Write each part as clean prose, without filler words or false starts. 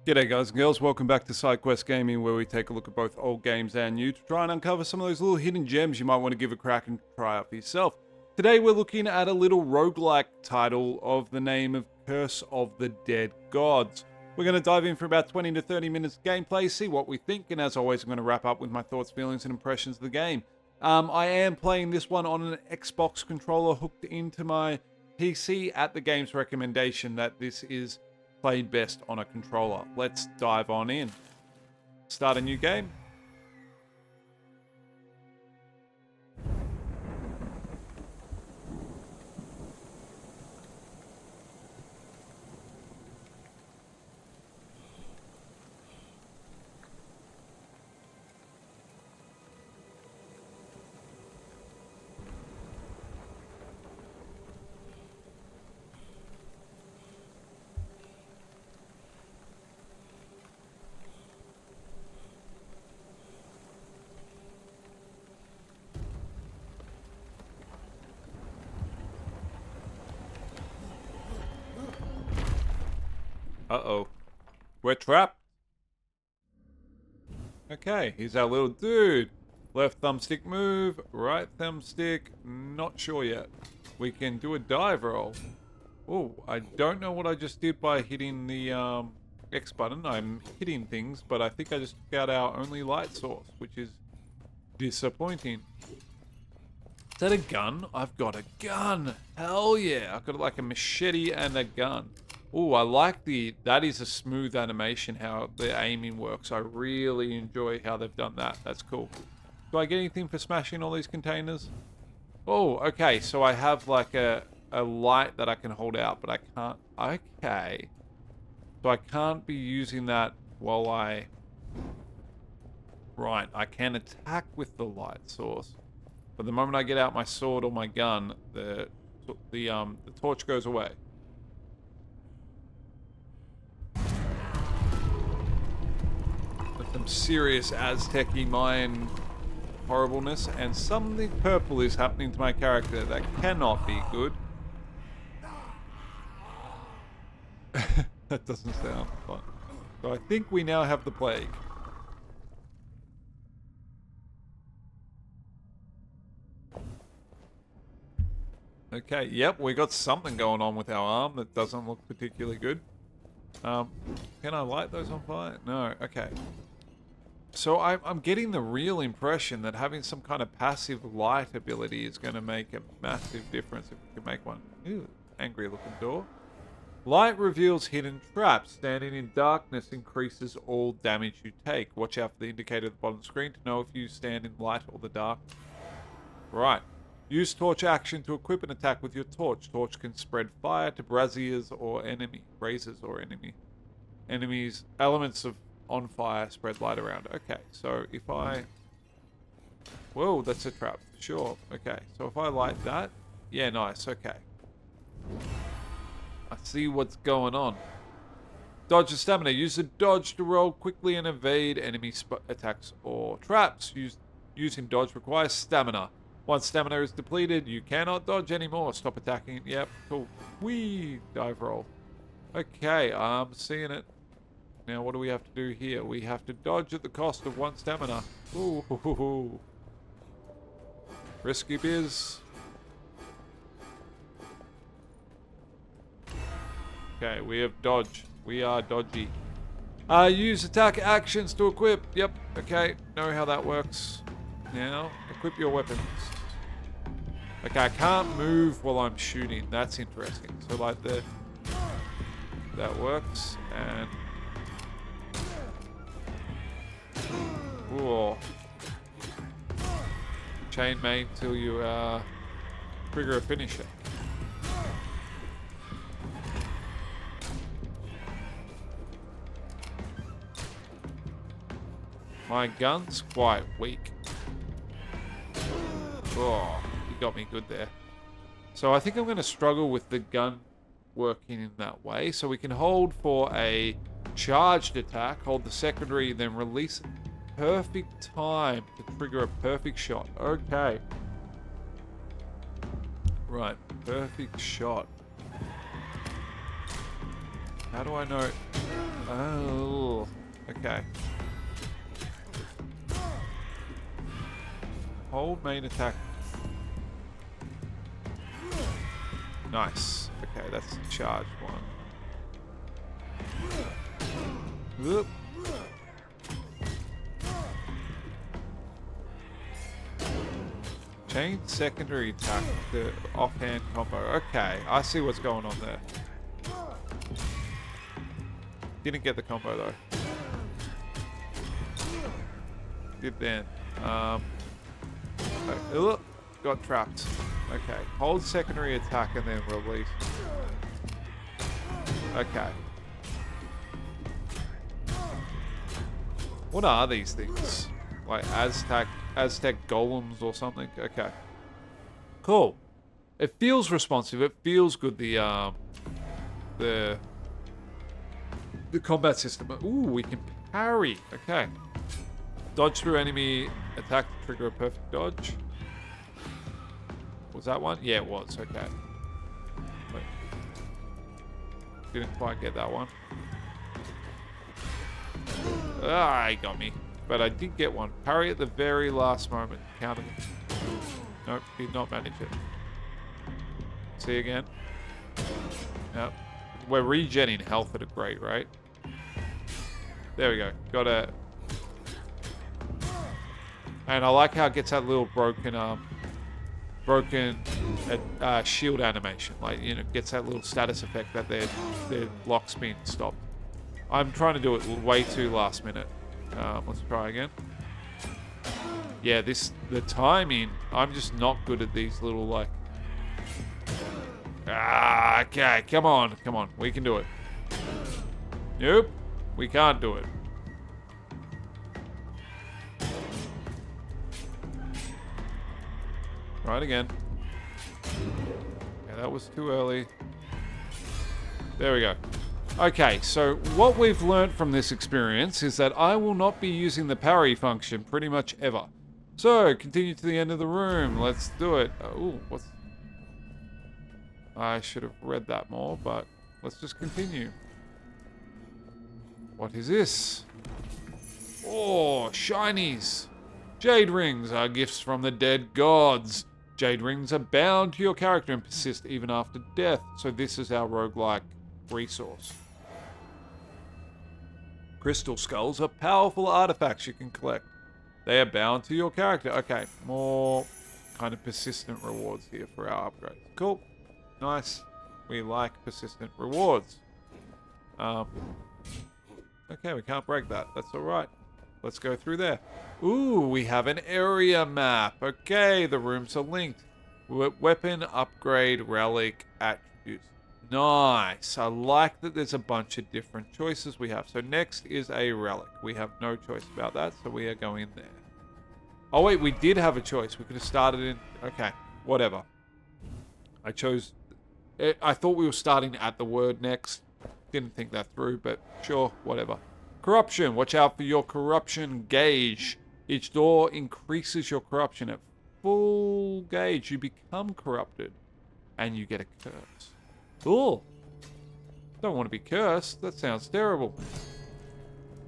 G'day guys and girls, welcome back to Sidequest Gaming, where we take a look at both old games and new to try and uncover some of those little hidden gems you might want to give a crack and try out for yourself. Today we're looking at a little roguelike title of the name of Curse of the Dead Gods. We're going to dive in for about 20 to 30 minutes of gameplay, see what we think, and as always I'm going to wrap up with my thoughts, feelings and impressions of the game. I am playing this one on an Xbox controller hooked into my PC at the game's recommendation that this is played best on a controller. Let's dive on in. Start a new game. Uh-oh. We're trapped. Okay, here's our little dude. Left thumbstick move, right thumbstick, not sure yet. We can do a dive roll. Oh, I don't know what I just did by hitting the X button. I'm hitting things, but I think I just took out our only light source, which is disappointing. Is that a gun? I've got a gun. Hell yeah. I've got like a machete and a gun. Oh, I like that is a smooth animation, how the aiming works. I really enjoy how they've done that. That's cool. Do I get anything for smashing all these containers? Oh, okay. So I have like a light that I can hold out, but I can't. Okay. So I can't be using that while I... Right, I can attack with the light source. But the moment I get out my sword or my gun, the torch goes away. Some serious Aztec-y Mayan horribleness, and something purple is happening to my character that cannot be good. That doesn't sound fun. So I think we now have the plague. Okay, yep, we got something going on with our arm that doesn't look particularly good. Can I light those on fire? No, okay. So I'm getting the real impression that having some kind of passive light ability is going to make a massive difference if we can make one. Ooh, angry looking door. Light reveals hidden traps. Standing in darkness increases all damage you take. Watch out for the indicator at the bottom of the screen to know if you stand in light or the dark. Right. Use torch action to equip an attack with your torch. Torch can spread fire to braziers or enemy. Razors or enemy. Enemies. Elements of on fire, spread light around. Okay, so if I... Whoa, that's a trap. Sure. Okay, so if I light that... Yeah, nice. Okay. I see what's going on. Dodge and stamina. Use the dodge to roll quickly and evade enemy attacks or traps. Using dodge requires stamina. Once stamina is depleted, you cannot dodge anymore. Stop attacking. Yep, cool. Whee! Dive roll. Okay, I'm seeing it. Now, what do we have to do here? We have to dodge at the cost of 1 stamina. Ooh. Risky biz. Okay, we have dodge. We are dodgy. Use attack actions to equip. Yep, okay. Know how that works. Now, equip your weapons. Okay, I can't move while I'm shooting. That's interesting. So, like, that works. And... Ooh. Chain main till you trigger a finisher. My gun's quite weak. Oh, you got me good there. So I think I'm going to struggle with the gun working in that way. So we can hold for a charged attack, hold the secondary, then release it. Perfect time to trigger a perfect shot. Okay. Right, perfect shot. How do I know? Oh, okay. Hold main attack. Nice. Okay, that's the charged one. Whoop. Change secondary attack to offhand combo. Okay, I see what's going on there. Didn't get the combo though. Did then. Okay. Got trapped. Okay. Hold secondary attack and then release. Okay. What are these things? Like Aztec golems or something? Okay. Cool. It feels responsive. It feels good. The combat system. Ooh, we can parry. Okay. Dodge through enemy attack to trigger a perfect dodge. Was that one? Yeah, it was. Okay. Wait. Didn't quite get that one. Ah, he got me. But I did get one. Parry at the very last moment. Counted it. Nope, did not manage it. See again? Yep. We're regenning health at a great rate. There we go. Got it. And I like how it gets that little broken shield animation. Like, you know, gets that little status effect that their block's been stopped. I'm trying to do it way too last minute. Let's try again. Yeah, the timing, I'm just not good at these little, like... okay, come on, we can do it. Nope, we can't do it. Try it again. Yeah, that was too early. There we go. Okay, so what we've learned from this experience is that I will not be using the parry function pretty much ever. So, continue to the end of the room. Let's do it. Oh, what's... I should have read that more, but let's just continue. What is this? Oh, shinies. Jade rings are gifts from the dead gods. Jade rings are bound to your character and persist even after death. So this is our roguelike resource. Crystal skulls are powerful artifacts you can collect. They are bound to your character. Okay, more kind of persistent rewards here for our upgrades. Cool. Nice. We like persistent rewards. Okay, we can't break that. That's alright. Let's go through there. Ooh, we have an area map. Okay, the rooms are linked. Weapon, upgrade, relic, attributes. Nice. I like that there's a bunch of different choices we have. So next is a relic. We have no choice about that, so we are going there. Oh wait, we did have a choice. We could have started in... Okay, whatever. I chose... I thought we were starting at the word next. Didn't think that through, but sure, whatever. Corruption. Watch out for your corruption gauge. Each door increases your corruption. At full gauge, you become corrupted. And you get a curse. Cool. Don't want to be cursed. That sounds terrible.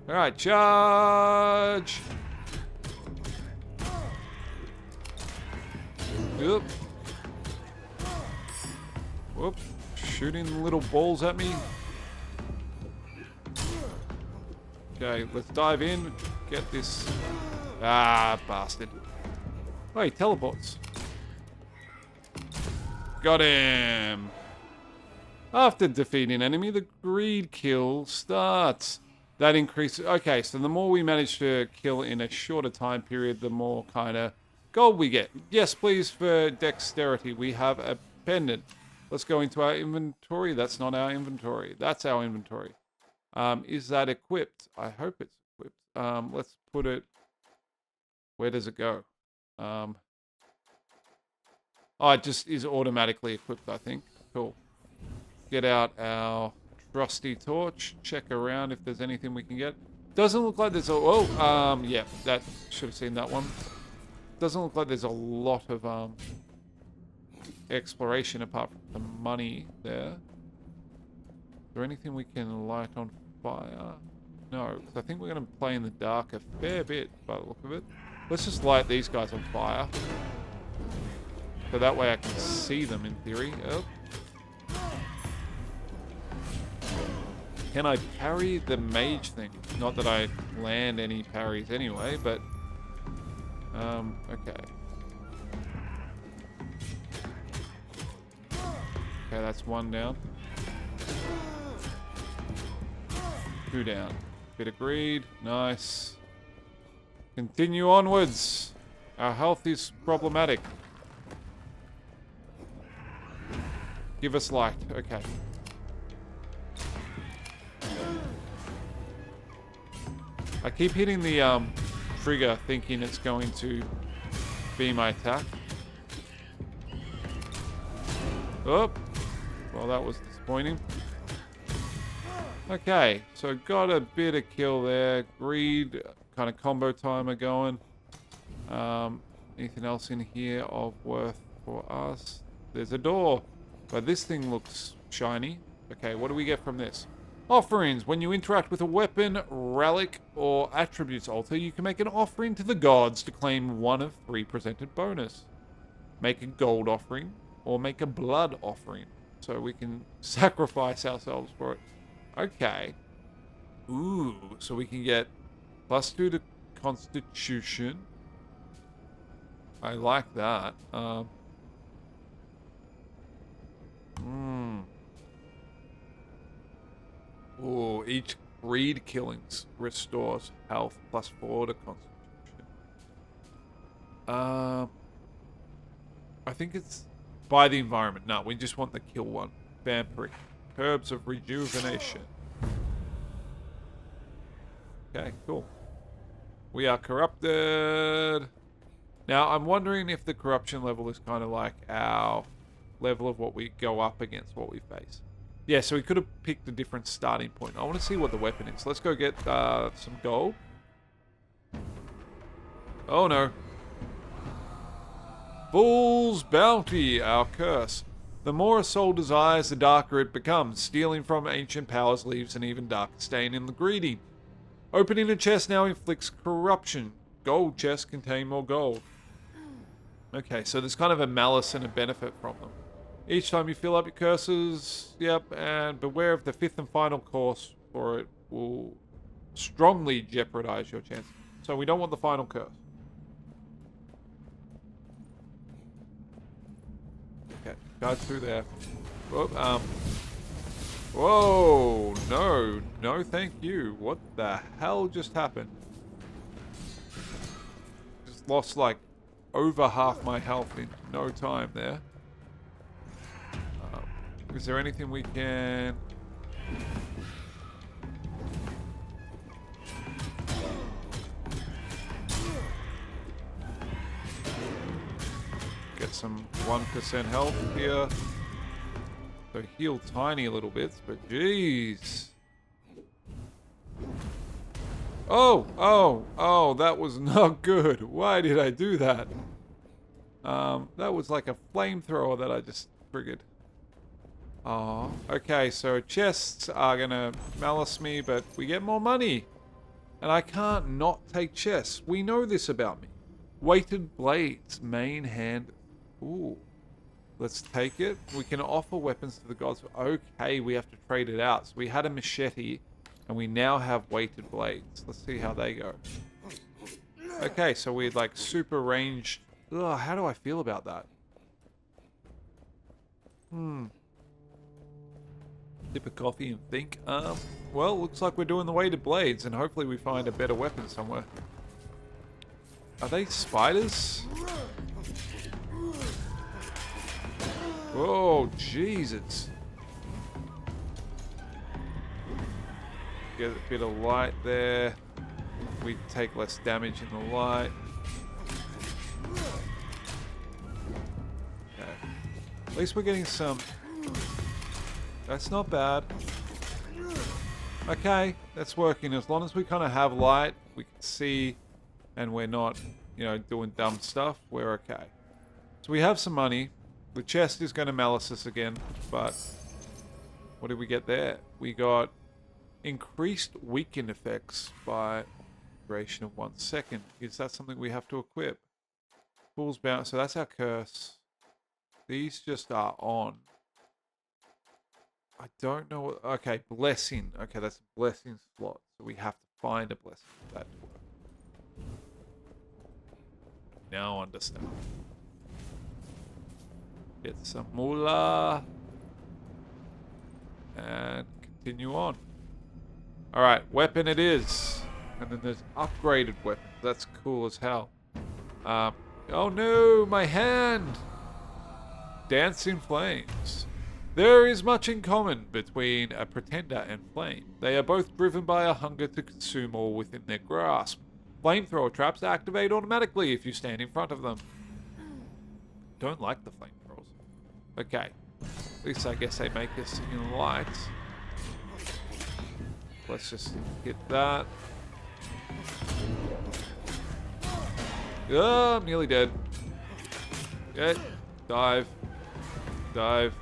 Alright, charge! Whoop. Whoop. Shooting little balls at me. Okay, let's dive in. Get this. Ah, bastard. Oh, he teleports. Got him. After defeating an enemy, the greed kill starts. That increases... Okay, so the more we manage to kill in a shorter time period, the more kind of gold we get. Yes, please, for dexterity. We have a pendant. Let's go into our inventory. That's not our inventory. That's our inventory. Is that equipped? I hope it's equipped. Let's put it... Where does it go? Oh, it just is automatically equipped, I think. Cool. Get out our trusty torch. Check around if there's anything we can get. Doesn't look like there's a... Oh, yeah, that should have seen that one. Doesn't look like there's a lot of exploration apart from the money there. Is there anything we can light on fire? No, 'cause I think we're going to play in the dark a fair bit by the look of it. Let's just light these guys on fire. So that way I can see them in theory. Oh. Can I parry the mage thing? Not that I land any parries anyway, but... okay. Okay, that's one down. Two down. Bit of greed. Nice. Continue onwards. Our health is problematic. Give us light. Okay. I keep hitting the trigger thinking it's going to be my attack. Oh. Well, that was disappointing. Okay, so got a bit of kill there. Greed, kind of combo timer going. Anything else in here of worth for us? There's a door, but this thing looks shiny. Okay, what do we get from this? Offerings. When you interact with a weapon, relic, or attributes altar, you can make an offering to the gods to claim one of 3 presented bonus. Make a gold offering, or make a blood offering. So we can sacrifice ourselves for it. Okay. Ooh, so we can get +2 to Constitution. I like that. Ooh, each greed killings restores health +4 to Constitution. I think it's by the environment. No, we just want the kill one. Vampiric. Herbs of rejuvenation. Okay, cool. We are corrupted. Now, I'm wondering if the corruption level is kind of like our level of what we go up against, what we face. Yeah, so we could have picked a different starting point. I want to see what the weapon is. Let's go get some gold. Oh, no. Fool's Bounty, our curse. The more a soul desires, the darker it becomes. Stealing from ancient powers leaves an even darker stain in the greedy. Opening a chest now inflicts corruption. Gold chests contain more gold. Okay, so there's kind of a malice and a benefit from them. Each time you fill up your curses, yep, and beware of the 5th and final course, or it will strongly jeopardize your chances. So we don't want the final curse. Okay, guys through there. Whoa, whoa, no thank you. What the hell just happened? Just lost like over half my health in no time there. Is there anything we can... Get some 1% health here. So heal tiny little bits, but jeez. Oh, that was not good. Why did I do that? That was like a flamethrower that I just triggered. Oh, okay, so chests are gonna malice me, but we get more money. And I can't not take chests. We know this about me. Weighted blades, main hand. Ooh. Let's take it. We can offer weapons to the gods. Okay, we have to trade it out. So we had a machete, and we now have weighted blades. Let's see how they go. Okay, so we're like super ranged. Ugh, how do I feel about that? Sip of coffee and think. Well, looks like we're doing the weighted blades, and hopefully we find a better weapon somewhere. Are they spiders? Oh, Jesus. Get a bit of light there. We take less damage in the light. Okay. At least we're getting some... That's not bad. Okay, that's working. As long as we kind of have light, we can see, and we're not, you know, doing dumb stuff, we're okay. So we have some money. The chest is going to malice us again, but what did we get there? We got Increased weaken effects by duration of 1 second. Is that something we have to equip? Fool's bounce. So that's our curse. These just are on. I don't know what... Okay, blessing. Okay, that's a blessing slot. So we have to find a blessing for that to work. Now I understand. Get some moolah. And continue on. Alright, weapon it is. And then there's upgraded weapons. That's cool as hell. Oh no, my hand! Dancing flames. There is much in common between a pretender and flame. They are both driven by a hunger to consume all within their grasp. Flamethrower traps activate automatically if you stand in front of them. Don't like the flamethrowers. Okay. At least I guess they make us in light. Let's just hit that. Oh, I'm nearly dead. Okay. Dive. Dive.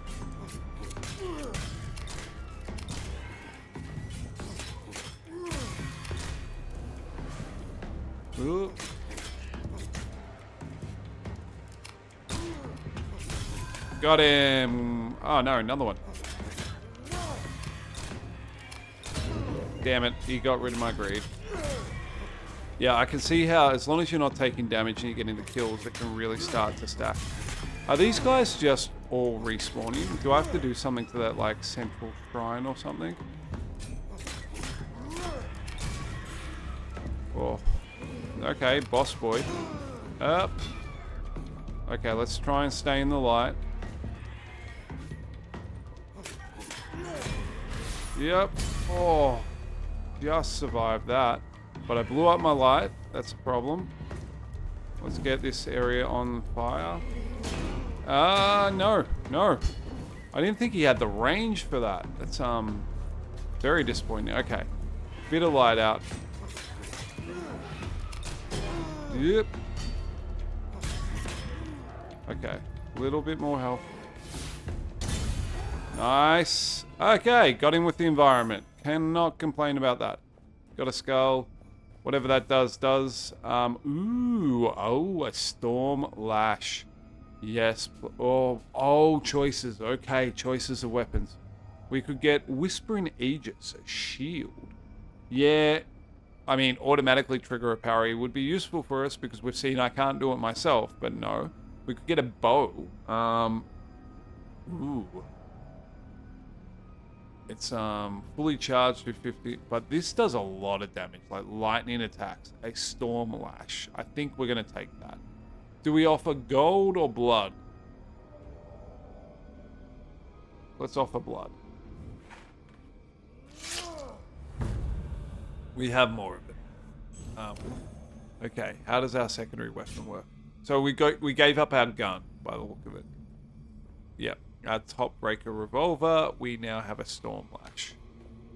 Ooh. Got him. Oh no, another one. Damn it, he got rid of my greed. Yeah, I can see how as long as you're not taking damage and you're getting the kills, it can really start to stack. Are these guys just all respawning? Do I have to do something to that, like, central shrine or something? Oh. Okay, boss boy. Up. Okay, let's try and stay in the light. Yep. Oh. Just survived that. But I blew up my light. That's a problem. Let's get this area on fire. No. No. I didn't think he had the range for that. That's, very disappointing. Okay. Bit of light out. Yep. Okay. A little bit more health. Nice. Okay. Got him with the environment. Cannot complain about that. Got a skull. Whatever that does. Ooh. Oh, a storm lash. Yes. Oh, choices. Okay, choices of weapons. We could get Whispering Aegis, a shield. Yeah. I mean, automatically trigger a parry would be useful for us because we've seen I can't do it myself, but no. We could get a bow. Ooh. It's fully charged to 50, but this does a lot of damage, like lightning attacks, a storm lash. I think we're going to take that. Do we offer gold or blood? Let's offer blood. We have more of it. Okay, how does our secondary weapon work? So we gave up our gun by the look of it. Yep. Our top breaker revolver, we now have a storm lash.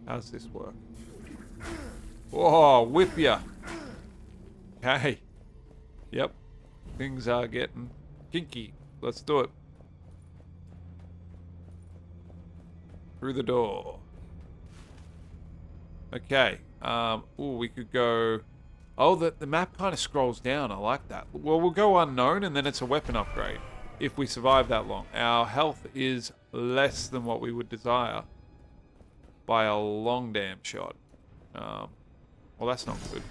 How does this work? Whoa, whip ya. Okay. Yep. Things are getting kinky. Let's do it. Through the door. Okay. Ooh, we could go... Oh, the map kind of scrolls down. I like that. Well, we'll go unknown and then it's a weapon upgrade. If we survive that long. Our health is less than what we would desire. By a long damn shot. Well, that's not good.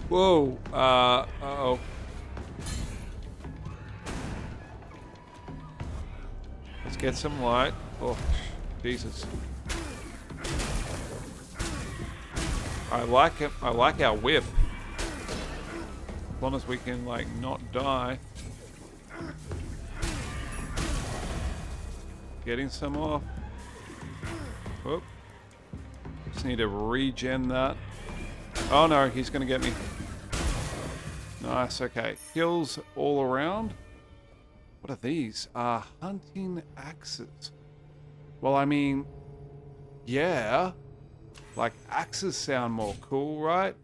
Whoa. Uh-oh. Let's get some light. Oh, Jesus. I like it. I like our whip. As long as we can, like, not die. Getting some off. Whoop. Just need to regen that. Oh no, he's gonna get me. Nice, okay. Kills all around. What are these? Hunting axes. Well, I mean, yeah. Like, axes sound more cool, right?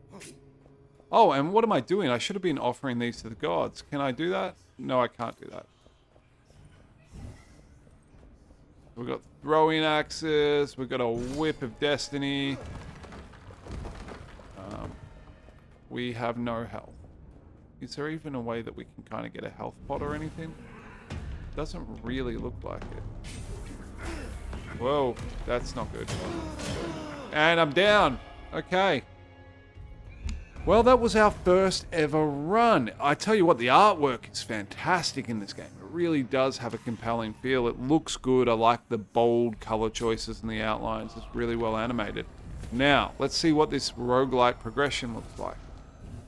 Oh, and what am I doing? I should have been offering these to the gods. Can I do that? No, I can't do that. We've got throwing axes. We've got a whip of destiny. We have no health. Is there even a way that we can kind of get a health pot or anything? Doesn't really look like it. Whoa, that's not good. And I'm down. Okay. Well, that was our first ever run. I tell you what, the artwork is fantastic in this game. It really does have a compelling feel. It looks good. I like the bold color choices and the outlines. It's really well animated. Now, let's see what this roguelike progression looks like.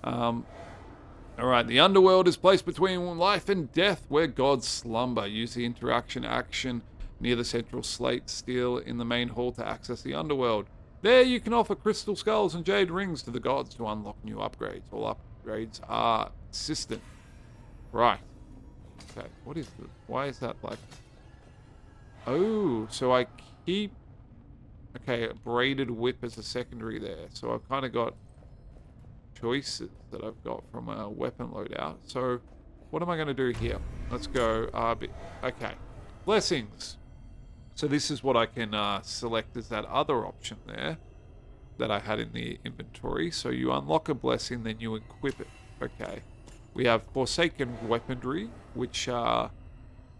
Alright, the underworld is placed between life and death where gods slumber. Use the interaction action near the central slate steel in the main hall to access the underworld. There you can offer crystal skulls and jade rings to the gods to unlock new upgrades. All upgrades are consistent. Right. Okay, what is this? Why is that like... Oh, so I keep... Okay, a braided whip as a secondary there. So I've kind of got choices that I've got from a weapon loadout. So what am I going to do here? Let's go okay, blessings. So this is what I can select as that other option there that I had in the inventory. So you unlock a blessing, then you equip it. Okay, we have forsaken weaponry, which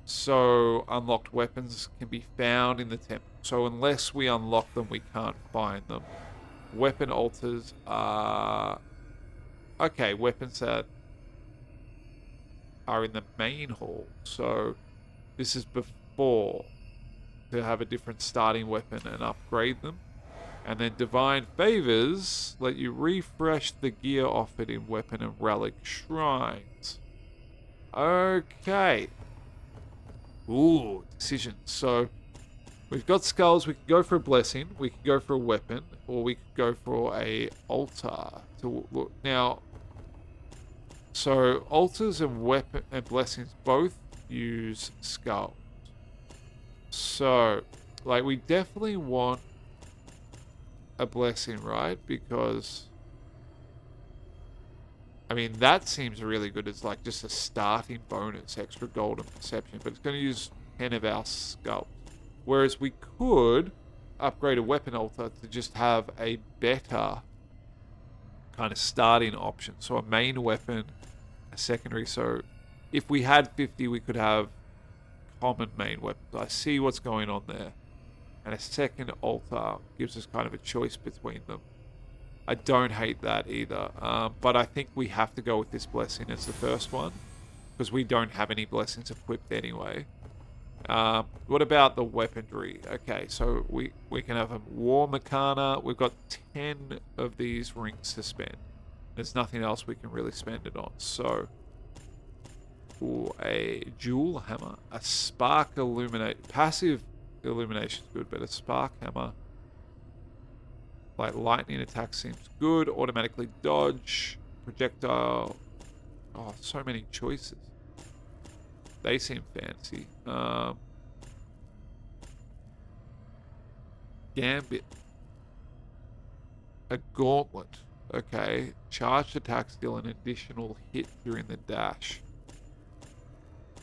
so unlocked weapons can be found in the temple. So unless we unlock them, we can't find them. Weapon altars are... Okay, weapons that are in the main hall. So this is before to have a different starting weapon and upgrade them. And then divine favors let you refresh the gear offered in weapon and relic shrines. Okay. Ooh, decisions. So we've got skulls. We could go for a blessing. We could go for a weapon, or we could go for a altar. Now, so altars and weapon and blessings both use skulls. So, like, we definitely want a blessing, right? Because, I mean, that seems really good. It's like just a starting bonus, extra golden perception, but it's going to use 10 of our skulls. Whereas we could upgrade a weapon altar to just have a better kind of starting option. So a main weapon, a secondary. So if we had 50, we could have common main weapons. I see what's going on there. And a second altar gives us kind of a choice between them. I don't hate that either. But I think we have to go with this blessing as the first one, because we don't have any blessings equipped anyway. What about the weaponry? Okay, so we can have a war Makana. We've got 10 of these rings to spend. There's nothing else we can really spend it on. So, ooh, a jewel hammer, a spark illuminate, passive illumination is good, but a spark hammer, like lightning attack seems good. Automatically dodge, projectile. Oh, so many choices. They seem fancy. Gambit. A gauntlet. Okay. Charged attacks deal an additional hit during the dash.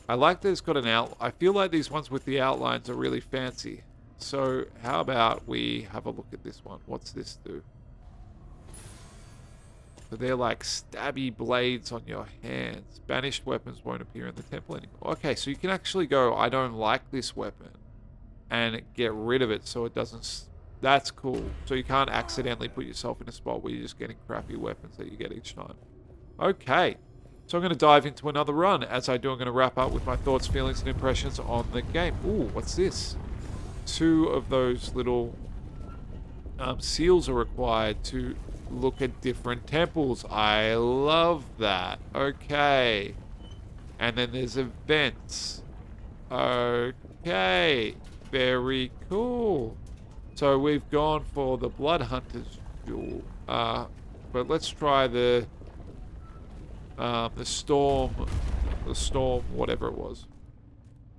I like that it's got an out. I feel like these ones with the outlines are really fancy. So how about we have a look at this one? What's this do? So they're like stabby blades on your hands. Banished weapons won't appear in the temple anymore. Okay, so you can actually go, I don't like this weapon, and get rid of it so it doesn't... That's cool. So you can't accidentally put yourself in a spot where you're just getting crappy weapons that you get each time. Okay, so I'm going to dive into another run. As I do, I'm going to wrap up with my thoughts, feelings, and impressions on the game. Ooh, what's this? 2 of those little seals are required to look at different temples. I love that. Okay. And then there's events. Okay. Very cool. So we've gone for the Blood Hunter's Jewel. But let's try the storm, whatever it was.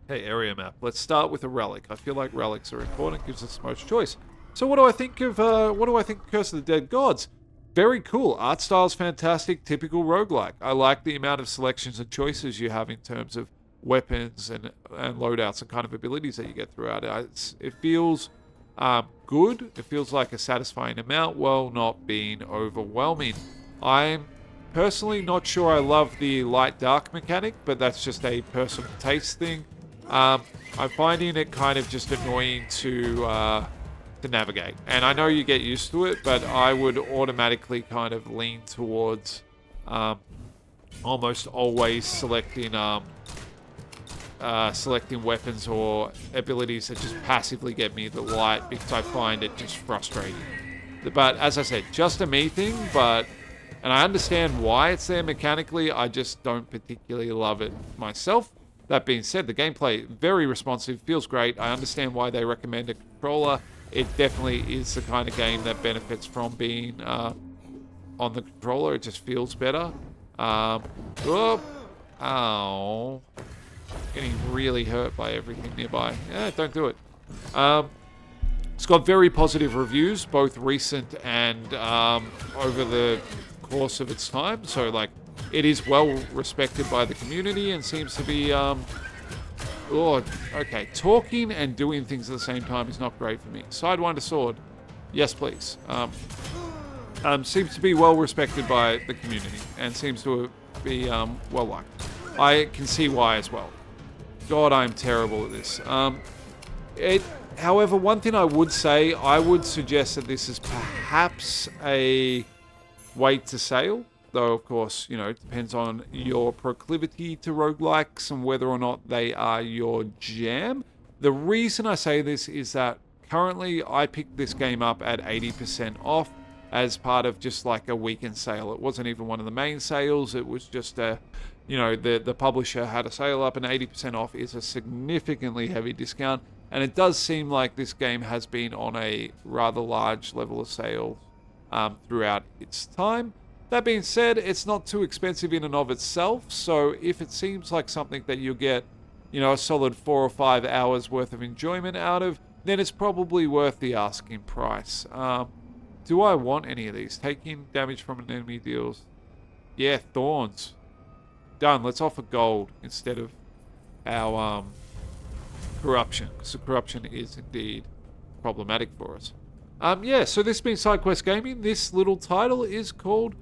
Hey, area map. Let's start with a relic. I feel like relics are important. Gives us the most choice. So what do I think of Curse of the Dead Gods? Very cool. Art style's fantastic. Typical roguelike. I like the amount of selections and choices you have in terms of weapons and loadouts and kind of abilities that you get throughout it. It feels good. It feels like a satisfying amount while not being overwhelming. I'm personally not sure I love the light-dark mechanic, but that's just a personal taste thing. I'm finding it kind of just annoying to navigate. And I know you get used to it, but I would automatically kind of lean towards almost always selecting weapons or abilities that just passively get me the light, because I find it just frustrating. But as I said, just a me thing, and I understand why it's there mechanically, I just don't particularly love it myself. That being said, the gameplay, very responsive, feels great. I understand why they recommend a controller. It definitely is the kind of game that benefits from being on the controller. It just feels better. Ow. Getting really hurt by everything nearby. Yeah, don't do it. It's got very positive reviews, both recent and over the course of its time. So, like, it is well respected by the community and seems to be... okay. Talking and doing things at the same time is not great for me. Sidewinder sword. Yes, please. Seems to be well respected by the community and seems to be well liked. I can see why as well. God, I'm terrible at this. However, one thing I would say, I would suggest that this is perhaps a wait to sale. Though, of course, you know, it depends on your proclivity to roguelikes and whether or not they are your jam. The reason I say this is that currently I picked this game up at 80% off as part of just like a weekend sale. It wasn't even one of the main sales. It was just the publisher had a sale up, and 80% off is a significantly heavy discount. And it does seem like this game has been on a rather large level of sale throughout its time. That being said, it's not too expensive in and of itself, so if it seems like something that you'll get, you know, a solid 4 or 5 hours worth of enjoyment out of, then it's probably worth the asking price. Do I want any of these? Taking damage from an enemy deals... Yeah, thorns. Done. Let's offer gold instead of our corruption, because the corruption is indeed problematic for us. Yeah, so this has been Sidequest Gaming. This little title is called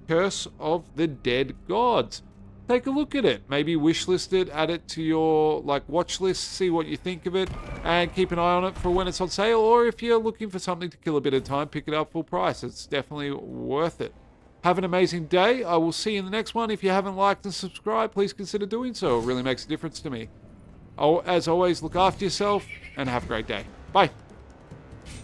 Curse of the Dead Gods. Take a look at it. Maybe wishlist it, add it to your watch list, see what you think of it, and keep an eye on it for when it's on sale. Or if you're looking for something to kill a bit of time, pick it up full price. It's definitely worth it. Have an amazing day. I will see you in the next one. If you haven't liked and subscribed, please consider doing so. It really makes a difference to me. As always, look after yourself and have a great day. Bye.